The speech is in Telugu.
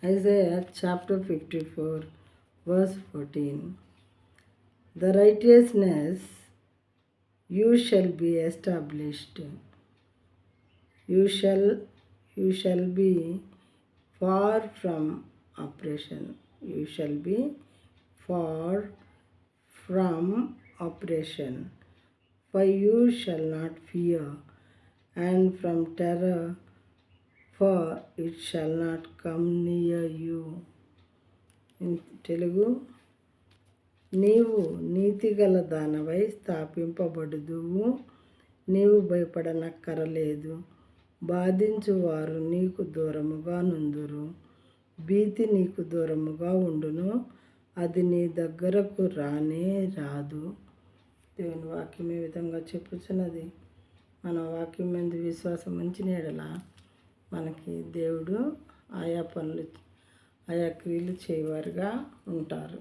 Isaiah chapter 54, verse 14. The righteousness you shall be established. You shall be far from oppression. You shall be far from oppression. For you shall not fear, and from terror, for it shall not come near you. In Telugu, నీవు నీతిగల దానవై స్థాపింపబడుదువు, నీవు భయపడనక్కరలేదు. బాధించువారు నీకు దూరముగా నుందురు, భీతి నీకు దూరముగా ఉండును, అది నీ దగ్గరకు రానే రాదు. దేవుని వాక్యం ఏ విధంగా చెప్పుచున్నది. మన వాక్యం మీద విశ్వాసం ఉంచిన యెడల మనకి దేవుడు ఆయా పనులు ఆయా క్రియలు చేయవారుగా ఉంటారు.